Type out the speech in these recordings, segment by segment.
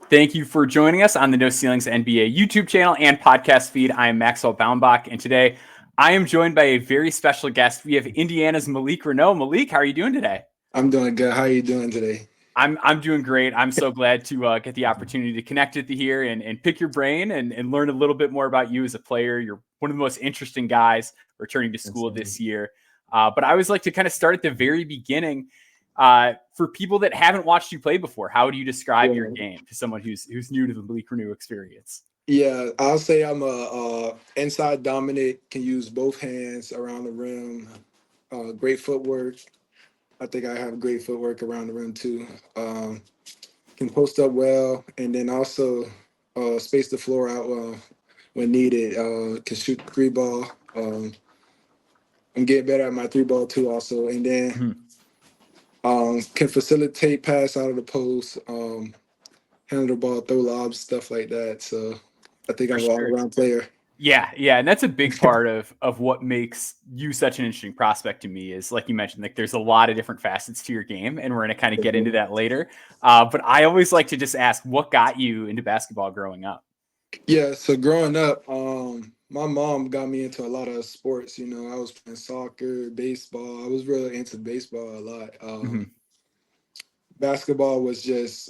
Thank you for joining us on the No Ceilings NBA YouTube channel and podcast feed. I am Maxwell Baumbach, and today I am joined by a very special guest. We have Indiana's Malik Reneau. Malik, how are you doing today? I'm doing good. How are you doing today? I'm doing great. I'm so glad to get the opportunity to connect with you here and pick your brain and learn a little bit more about you as a player. You're one of the most interesting guys returning to school this year. But I always like to kind of start at the very beginning. For people that haven't watched you play before, how would you describe your game to someone who's new to the Malik Reneau experience? Yeah, I'll say I'm a inside dominant, can use both hands around the rim, great footwork. I think I have great footwork around the rim too. Can post up well, and then also space the floor out when needed. Can shoot the three ball. I'm getting better at my three ball too also, and then can facilitate pass out of the post, handle the ball, throw lobs, stuff like that. So I think I'm an all-around player. Yeah, and that's a big part of what makes you such an interesting prospect to me is, like you mentioned, like there's a lot of different facets to your game, and we're going to kind of get into that later. But I always like to just ask, what got you into basketball growing up? Yeah, so growing up, my mom got me into a lot of sports. You know, I was playing soccer, baseball. I was really into baseball a lot. Basketball was just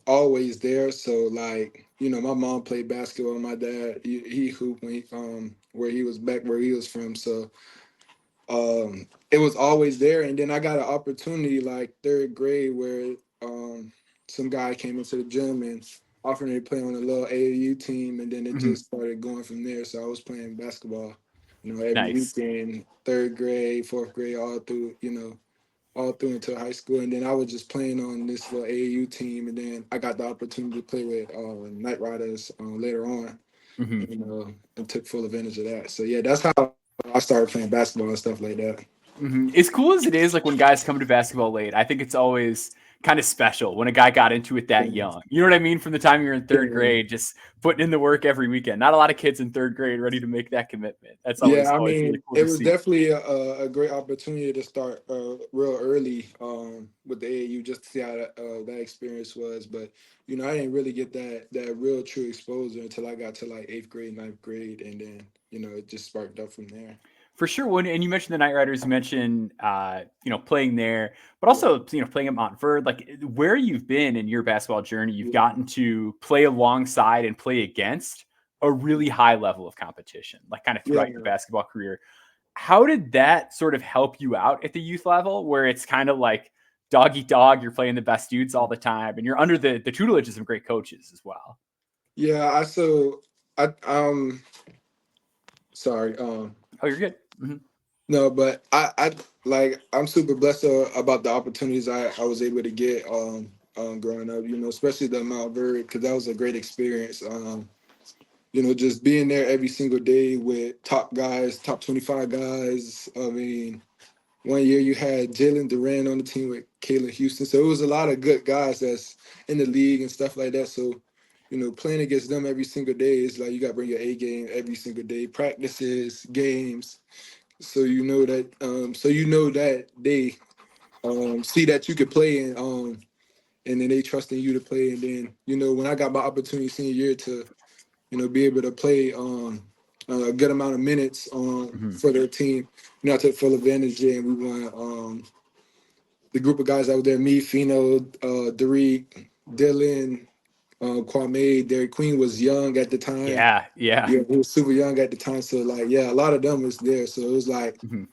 always there. So like, you know, my mom played basketball. My dad, he hooped when where he was from. So it was always there. And then I got an opportunity like third grade where some guy came into the gym and offered me to play on a little AAU team, and then it just started going from there. So I was playing basketball, you know, every weekend, third grade, fourth grade, all through until high school. And then I was just playing on this little AAU team, and then I got the opportunity to play with Night Riders later on, you know, and took full advantage of that. So yeah, that's how I started playing basketball and stuff like that. As cool as it is, like when guys come to basketball late, I think it's always kind of special when a guy got into it that young. You know what I mean? From the time you're in third grade, just putting in the work every weekend. Not a lot of kids in third grade ready to make that commitment. That's always, I always mean, really cool it to was see. definitely a great opportunity to start real early with the AAU, just to see how that experience was. But you know, I didn't really get that real true exposure until I got to like eighth grade, ninth grade, and then you know it just sparked up from there. For sure. And you mentioned the Night Riders, you mentioned, playing there, but also, playing at Montverde, like where you've been in your basketball journey, you've gotten to play alongside and play against a really high level of competition, like kind of throughout your basketball career. How did that sort of help you out at the youth level where it's kind of like dog eat dog, you're playing the best dudes all the time and you're under the tutelage of some great coaches as well? Yeah, sorry. Oh, you're good. No, but I'm super blessed about the opportunities I was able to get growing up. You know, especially the Mount Vernon, because that was a great experience. You know, just being there every single day with top guys, top 25 guys. I mean, one year you had Jalen Duran on the team with Kayla Houston, so it was a lot of good guys that's in the league and stuff like that. So, you know, playing against them every single day is like you got to bring your A game every single day, practices, games. So you know that they see that you could play and then they trust in you to play. And then you know when I got my opportunity senior year to be able to play a good amount of minutes for their team, you know I took full advantage and we won. The group of guys that were there, me, Fino, Derek, Dylan, Kwame, Derek Queen was young at the time. Yeah, he was super young at the time. So like, yeah, a lot of them was there. So it was like, you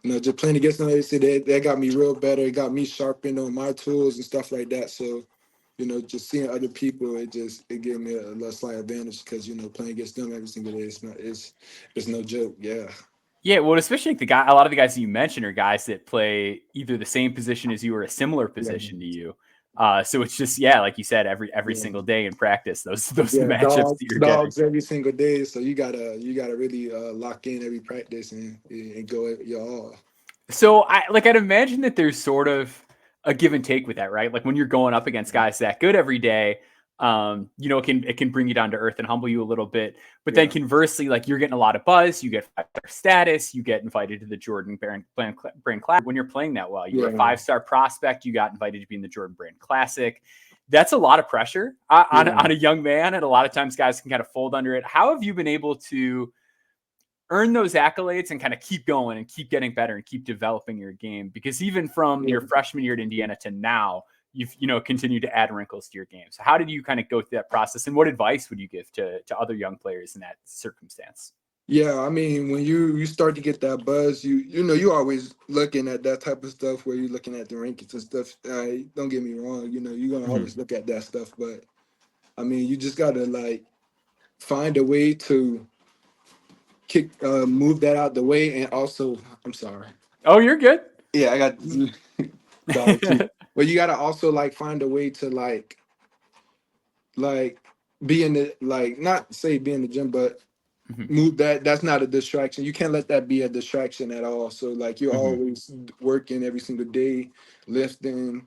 know, just playing against them, they got me real better. It got me sharpened on my tools and stuff like that. So, you know, just seeing other people, it gave me a slight advantage because you know playing against them every single day it's no joke. Yeah. Yeah, well, especially like a lot of the guys that you mentioned are guys that play either the same position as you or a similar position to you. So it's just, like you said, every single day in practice, those matchups that you're dogs getting. every single day. So you gotta really lock in every practice and go at your all. So I'd imagine that there's sort of a give and take with that, right? Like when you're going up against guys that good every day, it can bring you down to earth and humble you a little bit. But then conversely, like you're getting a lot of buzz, you get status, you get invited to the Jordan Brand Classic. When you're playing that well, you're a 5-star prospect, you got invited to be in the Jordan Brand Classic. that's a lot of pressure on Yeah. a young man. And a lot of times guys can kind of fold under it. How have you been able to earn those accolades and kind of keep going and keep getting better and keep developing your game? Because even from your freshman year at Indiana to now, you've, continued to add wrinkles to your game. So how did you kind of go through that process, and what advice would you give to other young players in that circumstance? Yeah, I mean, when you start to get that buzz, you always looking at that type of stuff where you're looking at the rankings and stuff. Don't get me wrong, you're gonna always look at that stuff, but I mean, you just gotta like find a way to move that out the way, and also, I'm sorry. Oh, you're good. Yeah, I got dog too. But you gotta also like find a way to like be in the like not say be in the gym, but move that's not a distraction. You can't let that be a distraction at all. So like you're always working every single day, lifting,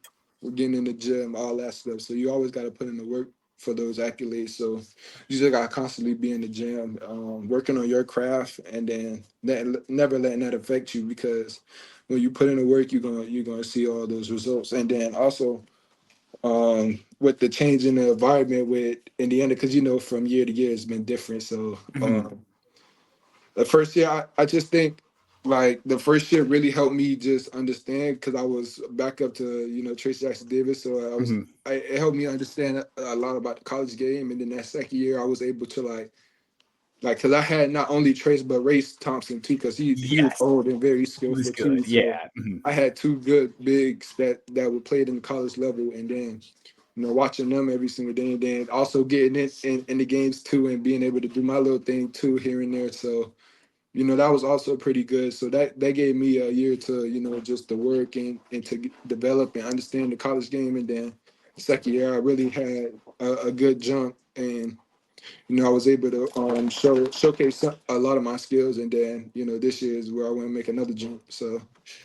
getting in the gym, all that stuff. So you always got to put in the work for those accolades. So you just got to constantly be in the gym, working on your craft, and then never letting that affect you, because when you put in the work, you're gonna see all those results. And then also with the change in the environment with Indiana, because from year to year it's been different. So the first year, I just think like the first year really helped me just understand, because I was back up to Tracy Jackson Davis, so it helped me understand a lot about the college game. And then that second year, I was able to because I had not only Trace but Race Thompson too, because he was Yes, old and very he was skillful too. good. So Yeah. I had two good bigs that were played in the college level, and then watching them every single day, and then also getting in the games too, and being able to do my little thing too here and there. So that was also pretty good. So that gave me a year to just to work and to develop and understand the college game. And then the second year, I really had a good jump, and I was able to showcase a lot of my skills. And then this year is where I want to make another jump. So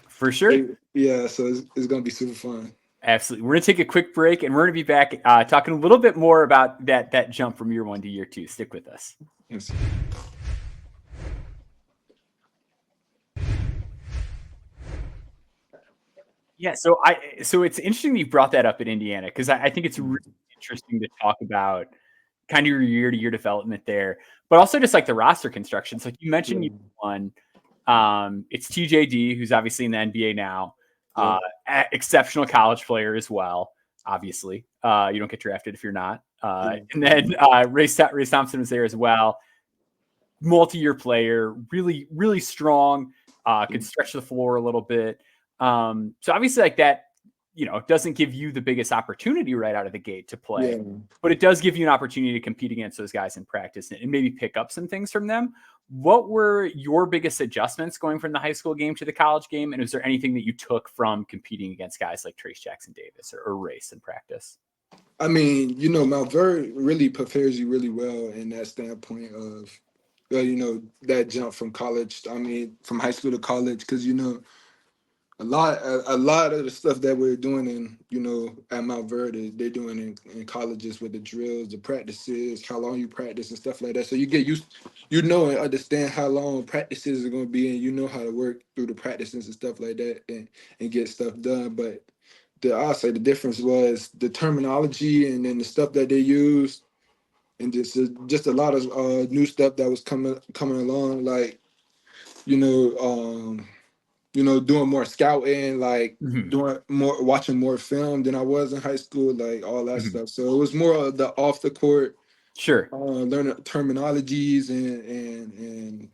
For sure. yeah, so it's gonna be super fun. Absolutely. We're going to take a quick break, and we're going to be back talking a little bit more about that jump from year one to year two. Stick with us. Yes. Yeah, so it's interesting that you brought that up at Indiana, because I think it's really interesting to talk about kind of your year-to-year development there, but also just like the roster construction. So like you mentioned, you won. It's TJD, who's obviously in the NBA now, exceptional college player as well. Obviously, you don't get drafted if you're not. And then Race Thompson was there as well. Multi-year player, really, really strong. Could stretch the floor a little bit. So obviously like that, doesn't give you the biggest opportunity right out of the gate to play, but it does give you an opportunity to compete against those guys in practice and maybe pick up some things from them. What were your biggest adjustments going from the high school game to the college game? And is there anything that you took from competing against guys like Trace Jackson Davis or Race in practice? I mean, Mount Vernon really prepares you really well in that standpoint of, that jump from college. I mean, from high school to college, because a lot of the stuff that we're doing at Mount Verde, they're doing in colleges with the drills, the practices, how long you practice and stuff like that. So you get used, and understand how long practices are going to be, and how to work through the practices and stuff like that, and get stuff done. But I'll say the difference was the terminology, and then the stuff that they used, and just a lot of new stuff that was coming along, like you know. Doing more scouting, like doing more, watching more film than I was in high school, like all that stuff. So it was more of the off the court, Sure. learning terminologies and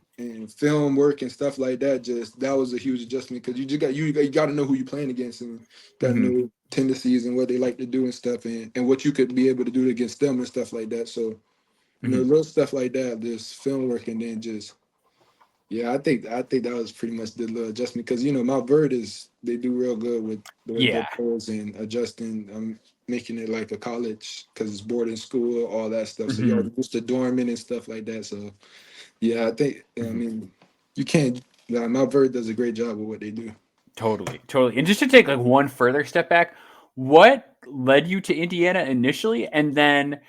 film work and stuff like that. Just that was a huge adjustment, because you got to know who you're playing against, and got to know tendencies and what they like to do and stuff, and what you could be able to do against them and stuff like that. So little stuff like that, just film work, and then just. Yeah, I think that was pretty much the little adjustment, because Mount Verde they do real good with their pros and adjusting, making it like a college, because it's boarding school, all that stuff. So you're used to dorming and stuff like that. So yeah, I think I mean you can't. Mount Verde does a great job with what they do. Totally. And just to take like one further step back, what led you to Indiana initially, and then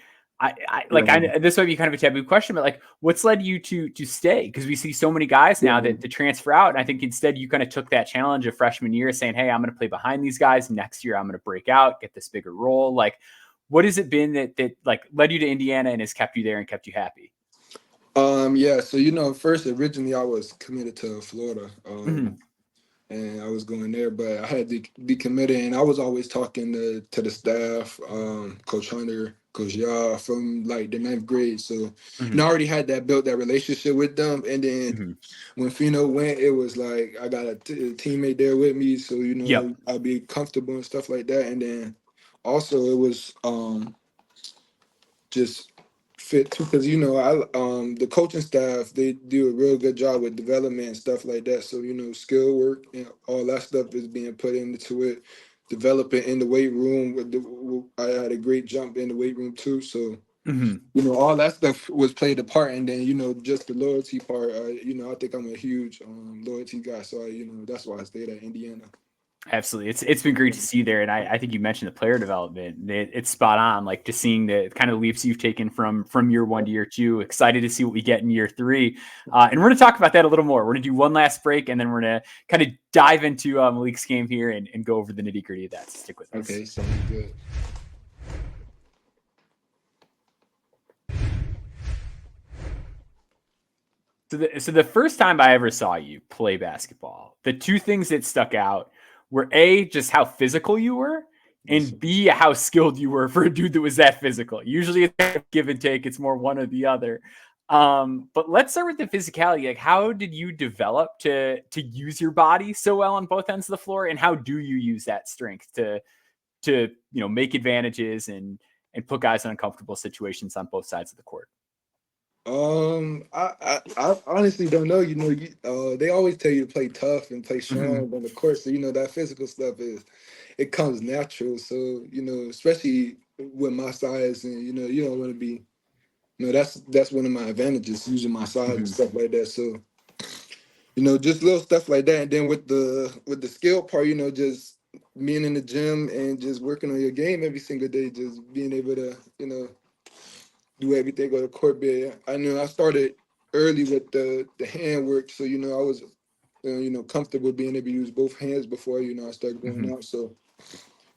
this might be kind of a taboo question, but like, what's led you to stay? Because we see so many guys now that to transfer out, and I think instead you kind of took that challenge of freshman year, saying, "Hey, I'm going to play behind these guys. Next year, I'm going to break out, get this bigger role." Like, what has it been that like led you to Indiana and has kept you there and kept you happy? Yeah, so first originally I was committed to Florida. Mm-hmm. And I was going there, but I had to decommitted, and I was always talking to the staff, Coach Hunter, Coach Yah from like the ninth grade. So, Mm-hmm. I already had that relationship with them. And then Mm-hmm. when Fino went, it was like I got a teammate there with me, so Yep. I'd be comfortable and stuff like that. And then also it was just fit too, because I the coaching staff, they do a real good job with development and stuff like that. So skill work and all that stuff is being put into it. Developing in the weight room I had a great jump in the weight room too. So Mm-hmm. all that stuff was played a part, and then just the loyalty part. I think I'm a huge loyalty guy, so that's why I stayed at Indiana. Absolutely. It's been great to see you there. And I think you mentioned the player development. It's spot on, like just seeing the kind of leaps you've taken from year 1 to year 2. Excited to see what we get in year 3. And we're going to talk about that a little more. We're going to do one last break, and then we're going to kind of dive into Malik's game here and go over the nitty gritty of that. So stick with us. Okay, sounds good. So the first time I ever saw you play basketball, the two things that stuck out were A, just how physical you were, and B, how skilled you were for a dude that was that physical. Usually it's a give and take. It's more one or the other. But let's start with the physicality. Like, how did you develop to use your body so well on both ends of the floor? And how do you use that strength to make advantages and put guys in uncomfortable situations on both sides of the court? I honestly don't know. They always tell you to play tough and play strong on the court. So that physical stuff it comes natural. So especially with my size, and you don't want to be. That's one of my advantages, using my size and stuff like that. So just little stuff like that. And then with the skill part, just being in the gym and just working on your game every single day, just being able to do everything on the court. But I know I started early with the hand work, so I was comfortable being able to use both hands before I started going out. So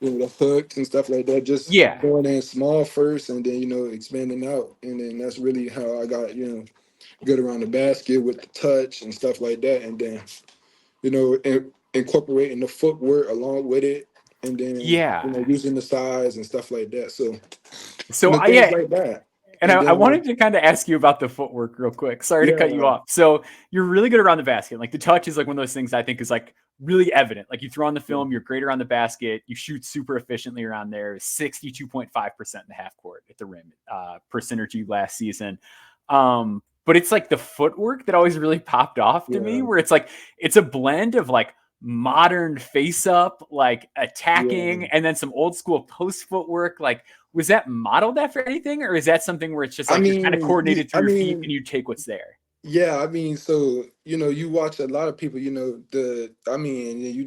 the hooks and stuff like that, just Yeah. going in small first, and then expanding out, and then that's really how I got good around the basket with the touch and stuff like that, and then incorporating the footwork along with it, and then Yeah. using the size and stuff like that. So things Yeah. like that. And And I then wanted to kind of ask you about the footwork real quick. Sorry to cut you yeah, off. So you're really good around the basket. Like the touch is like one of those things I think is like really evident. Like you throw on the film, you're great around the basket. You shoot super efficiently around there. 62.5% in the half court at the rim per synergy last season. But it's like the footwork that always really popped off to me, yeah, where it's like it's a blend of like modern face up, like yeah. attacking, and then some old school post footwork. Like, was that modeled after anything, or is that something where it's just I like you're kind of mean, coordinated through your feet and you take what's there? yeah. I mean, so you watch a lot of people. You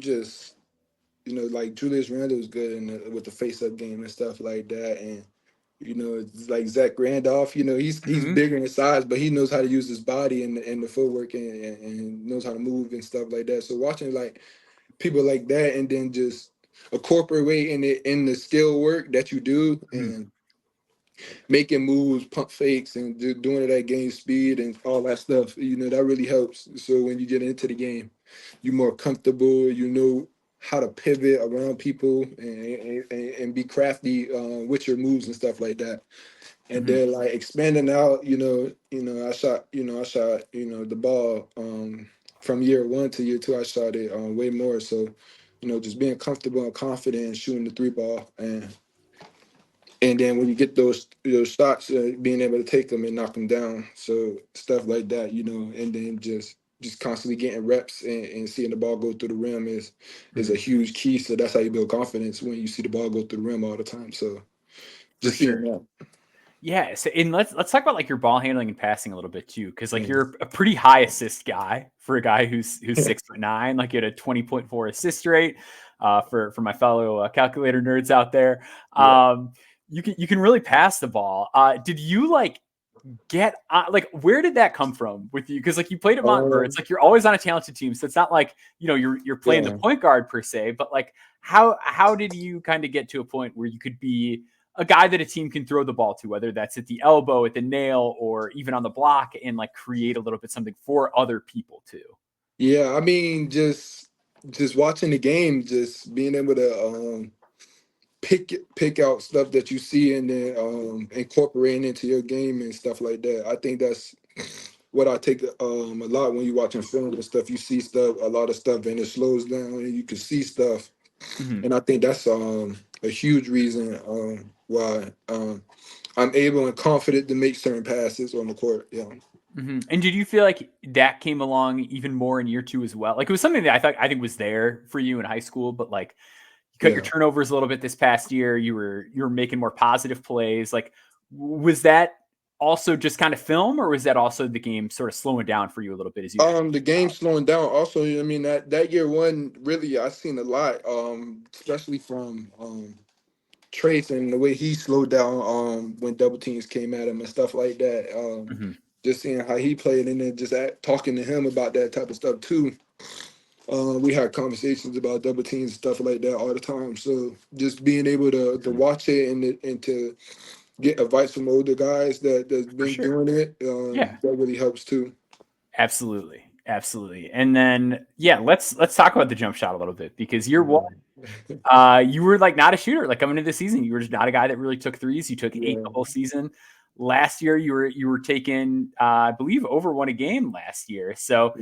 just like Julius Randle is good with the face-up game and stuff like that, and it's like Zach Randolph. He's Mm-hmm. bigger in size, but he knows how to use his body and the footwork, and knows how to move and stuff like that. So watching like people like that, and then just incorporating it in the skill work that you do, Mm-hmm. and making moves, pump fakes, and doing it at game speed and all that stuff. That really helps. So when you get into the game, you're more comfortable. You know how to pivot around people, and be crafty with your moves and stuff like that. And Mm-hmm. then like expanding out, I shot the ball from year 1 to year 2. I shot it way more. So just being comfortable and confident and shooting the 3 ball, and then when you get those shots, being able to take them and knock them down, so stuff like that, and then just constantly getting reps, and seeing the ball go through the rim is Mm-hmm. a huge key. So that's how you build confidence, when you see the ball go through the rim all the time. So For just seeing sure. that. Yeah. So, and let's talk about like your ball handling and passing a little bit too, because like Mm. you're a pretty high assist guy for a guy who's 6'9". Like you had a 20.4 assist rate. For my fellow calculator nerds out there, Yeah. you can really pass the ball. Did you like get like where did that come from with you? Because like you played at Montverde, it's Um. like you're always on a talented team, so it's not like you're playing the Yeah. point guard per se, but like how did you kind of get to a point where you could be a guy that a team can throw the ball to, whether that's at the elbow, at the nail, or even on the block, and like create a little bit something for other people too. Yeah, I mean, just watching the game, just being able to pick out stuff that you see and then incorporating into your game and stuff like that. I think that's what I take a lot when you're watching film and stuff. You see stuff, a lot of stuff, and it slows down and you can see stuff. Mm-hmm. And I think that's a huge reason why I'm able and confident to make certain passes on the court. Yeah. Mm-hmm. And did you feel like that came along even more in year two as well? Like it was something that I think was there for you in high school, but like you cut your Yeah. turnovers a little bit this past year. You were making more positive plays. Like was that also just kind of film, or was that also the game sort of slowing down for you a little bit as you? The game slowing down. Also, I mean that year one really I seen a lot, especially from Trace and the way he slowed down when double teams came at him and stuff like that. Mm-hmm. Just seeing how he played and then just talking to him about that type of stuff too. We had conversations about double teams and stuff like that all the time. So just being able to watch it and to get advice from older guys that's For been sure. doing it, Yeah. that really helps too. Absolutely. Absolutely. And then yeah, let's talk about the jump shot a little bit, because year one, you were like not a shooter. Like coming into the season, you were just not a guy that really took threes. You took 8 Yeah. the whole season. Last year, you were taking, I believe, over 1 a game last year. So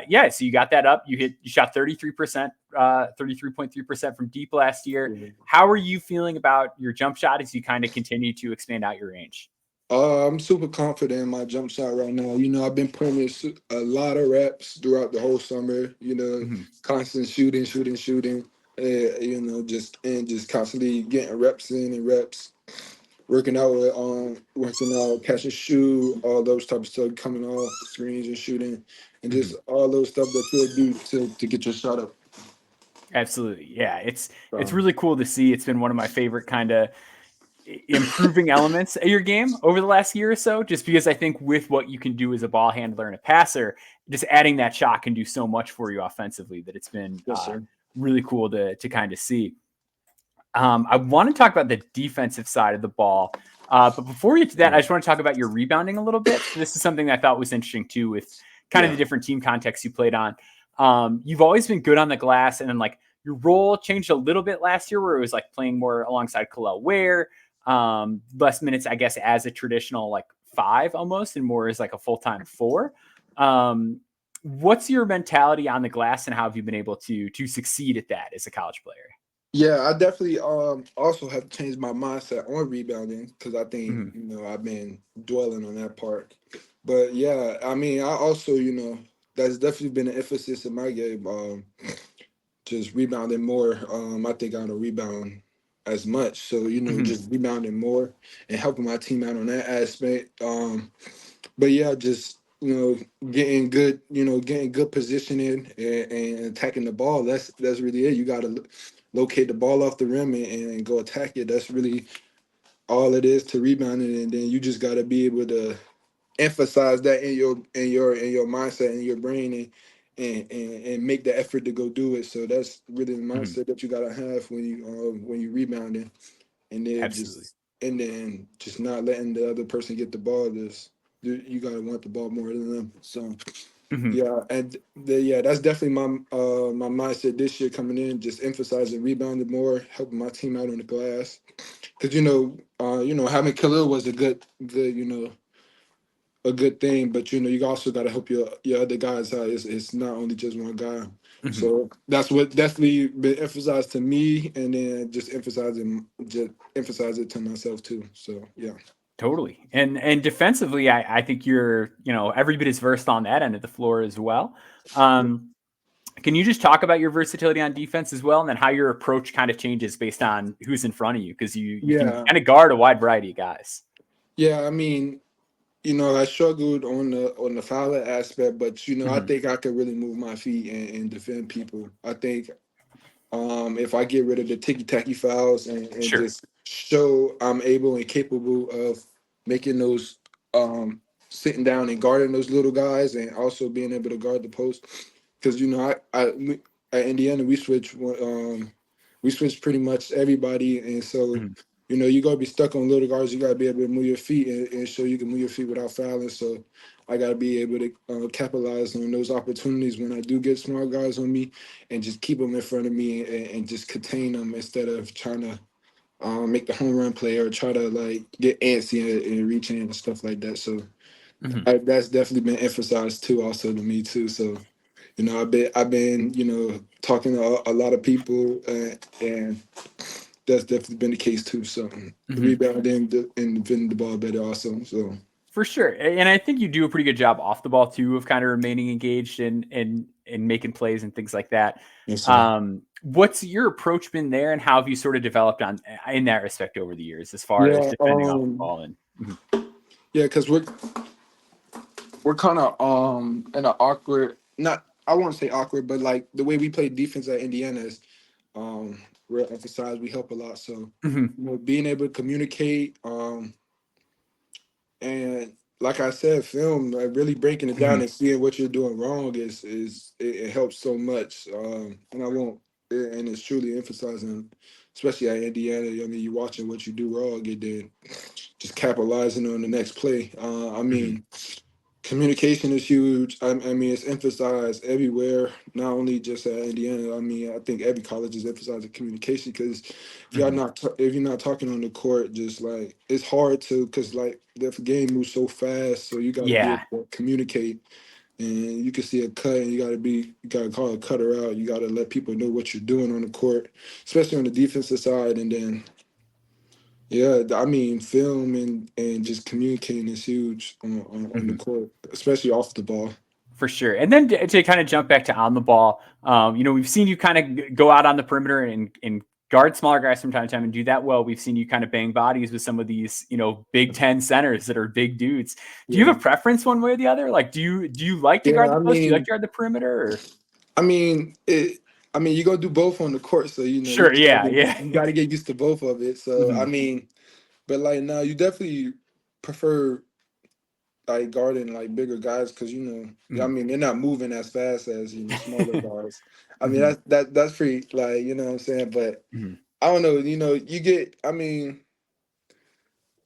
yeah, so you got that up. You shot 33%, 33.3% from deep last year. How are you feeling about your jump shot as you kind of continue to expand out your range? I'm super confident in my jump shot right now. You know, I've been putting in a lot of reps throughout the whole summer. You know, Mm-hmm. constant shooting. You know, just constantly getting reps in and reps, working out, catch and shoot, all those type of stuff, coming off screens and shooting, and Mm-hmm. just all those stuff that you'll do to get your shot up. Absolutely. Yeah. It's So, really cool to see. It's been one of my favorite kind of improving elements of your game over the last year or so, just because I think with what you can do as a ball handler and a passer, just adding that shot can do so much for you offensively that it's been yes, sir. really cool to kind of see. I want to talk about the defensive side of the ball. But before we get to that, I just want to talk about your rebounding a little bit. So this is something that I thought was interesting too, with kind of the different team contexts you played on. You've always been good on the glass, and then like your role changed a little bit last year, where it was like playing more alongside Khalil Ware, less minutes, I guess, as a traditional like 5 almost, and more as like a full-time 4. What's your mentality on the glass, and how have you been able to succeed at that as a college player? Yeah, I definitely also have changed my mindset on rebounding because I think, Mm-hmm. you know, I've been dwelling on that part. But yeah, I mean, I also, you know, that's definitely been an emphasis in my game. Just rebounding more. I think I don't rebound as much. So, you know, Mm-hmm. just rebounding more and helping my team out on that aspect. But yeah, just getting good positioning and attacking the ball. That's really it. You got to locate the ball off the rim and go attack it. That's really all it is to rebounding, and then you just got to be able to emphasize that in your mindset and your brain and make the effort to go do it. So that's really the Mm-hmm. mindset that you got to have when you rebounding, and then Absolutely. just not letting the other person get the ball. You got to want the ball more than them. So Mm-hmm. yeah, and that's definitely my mindset this year coming in, just emphasizing rebounding more, helping my team out on the glass. Because having Khalil was a good thing, but you know you also got to help your other guys out. It's not only just one guy. Mm-hmm. So that's what definitely been emphasized to me, and then just emphasize it to myself too. So yeah. Totally. And defensively, I think you're, every bit as versed on that end of the floor as well. Can you just talk about your versatility on defense as well, and then how your approach kind of changes based on who's in front of you? Because you can Yeah, kind of guard a wide variety of guys. yeah. I mean, I struggled on the fouler aspect, but I Mm-hmm. think I could really move my feet and defend people. I think if I get rid of the ticky tacky fouls and Sure. just show I'm able and capable of making those sitting down and guarding those little guys and also being able to guard the post. Because at Indiana we switch pretty much everybody, and so Mm-hmm. you know, you're gonna be stuck on little guards. You gotta be able to move your feet and show you can move your feet without fouling. So I gotta be able to capitalize on those opportunities when I do get small guys on me, and just keep them in front of me and just contain them instead of trying to make the home run play or try to like get antsy and reach in and stuff like that. So Mhm. that's definitely been emphasized too, also to me too. So you know, I've been you know talking to a lot of people, and that's definitely been the case too. So the Mhm. rebounding and defending the ball better also. So For sure. And I think you do a pretty good job off the ball too of kind of remaining engaged and making plays and things like that. yes, sir. What's your approach been there, and how have you sort of developed on in that respect over the years as far as Yeah, defending off the ball? And Mhm. yeah, because we're kind of in an awkward, not I won't say awkward, but like the way we play defense at Indiana is real emphasized. We help a lot, so Mhm. you know, being able to communicate, and like I said, film, like really breaking it down Mhm. and seeing what you're doing wrong it helps so much. And I won't, and it's truly emphasizing, especially at Indiana. I mean, you're watching what you do wrong and then just capitalizing on the next play. I Mhm. mean, communication is huge. I mean, it's emphasized everywhere, not only just at Indiana. I mean, I think every college is emphasizing communication because Mhm. if you're not talking on the court, just like it's hard to because like the game moves so fast, so you got to be Yeah, able to communicate. And you can see a cut, and you got to call a cutter out. You got to let people know what you're doing on the court, especially on the defensive side, and then yeah, I mean, film and just communicating is huge on the Mhm. court, especially off the ball. For sure. And then to kind of jump back to on the ball, we've seen you kind of go out on the perimeter and guard smaller guys from time to time and do that well. We've seen you kind of bang bodies with some of these, Big Ten centers that are big dudes. Do you Yeah, have a preference one way or the other? Like, do you like to yeah. guard the post? Do you like to guard the perimeter? Or? I mean, it. I mean, you're gonna do both on the court, so you know you Sure. just gotta Yeah. Yeah. you gotta get used to both of it. So I Mhm. mean, but like now, you definitely prefer like guarding like bigger guys because you know, I Mhm. mean, they're not moving as fast as smaller guards. I mean, Mhm. that's pretty like you know what I'm saying, but Mhm. I don't know. You know, you get. I mean.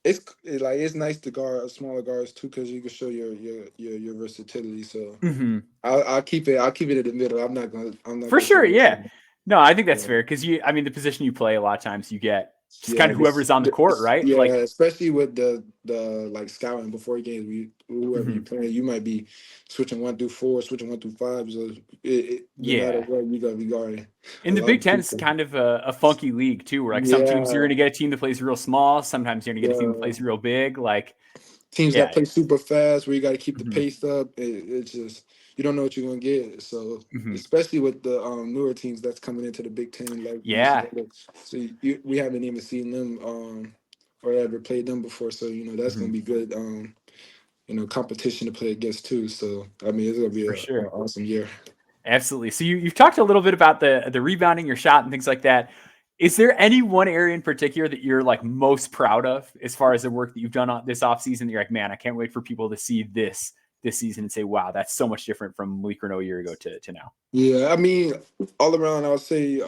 Like it's nice to guard smaller guards too because you can show your versatility. So Mhm. I'll keep it in the middle. I'm not For gonna say sure. Yeah. anything. No, I think that's Yeah, fair because the position you play, a lot of times you get just kind yeah, of whoever's on the court, right? yeah. Like, Especially with the like scouting before games, whoever you Mhm. playing, you might be switching 1 through 4, switching 1 through 5. So no matter Yeah. what, you gotta be guarding In a the lot Big of Ten, it's people. kind of a funky league too, where like some teams you're Yeah, going to get a team that plays real small. Sometimes you're going to get a team that yeah. plays real big. Like, Teams that yeah, play super fast where you got to keep the Mhm. pace up. It's just you don't know what you're gonna get. So Mhm. especially with the newer teams that's coming into the Big Ten like Yeah, UCLA, so we haven't even seen them or ever played them before. So you know that's gonna Mhm. be good. Competition to play against too. So I mean it's gonna be For a sure, awesome year. absolutely. So you've talked a little bit about the rebounding, your shot, and things like that. Is there any one area in particular that you're like most proud of as far as the work that you've done on this offseason that you're like, man, I can't wait for people to see this season and say, wow, that's so much different from Malik Reneau a year ago to now. Yeah, I mean all around I would say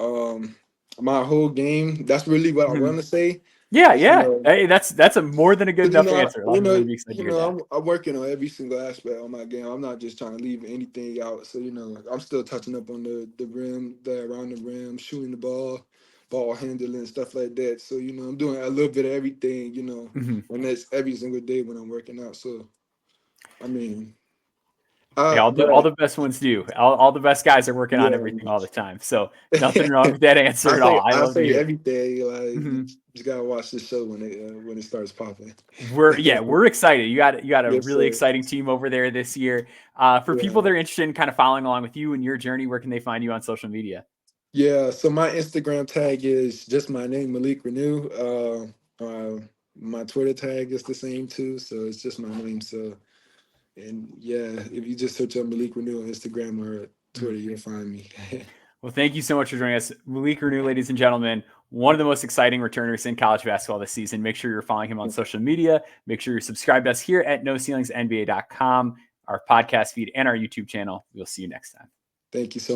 my whole game. That's really what I Mhm. want to say. Yeah, Cause you yeah. know Hey, that's a more than a good Cause you enough know, answer. A lot of people would be excited to hear that. I'm working on every single aspect on my game. I'm not just trying to leave anything out. So I'm still touching up on the rim, around the rim, shooting the ball handling, stuff like that. So I'm doing a little bit of everything. Mhm. And that's every single day when I'm working out. So I mean, Hey, all the but best ones do. All the best guys are working on yeah, everything all the time. So nothing wrong with that answer at all. I I love to say hear it. everything. Like you Mhm. just gotta watch the show when it starts popping. We're excited. You got a Yes, really sir. exciting team over there this year. For people Yeah. that are interested in kind of following along with you and your journey, where can they find you on social media? Yeah, so my Instagram tag is just my name, Malik Renew. My Twitter tag is the same too, so it's just my name. So, and yeah, if you just search up Malik Renew on Instagram or Mhm. Twitter, you'll find me. Well, thank you so much for joining us, Malik Reneau, ladies and gentlemen. One of the most exciting returners in college basketball this season. Make sure you're following him on social media. Make sure you're subscribed to us here at NoCeilingsNBA.com, our podcast feed, and our YouTube channel. We'll see you next time. Thank you so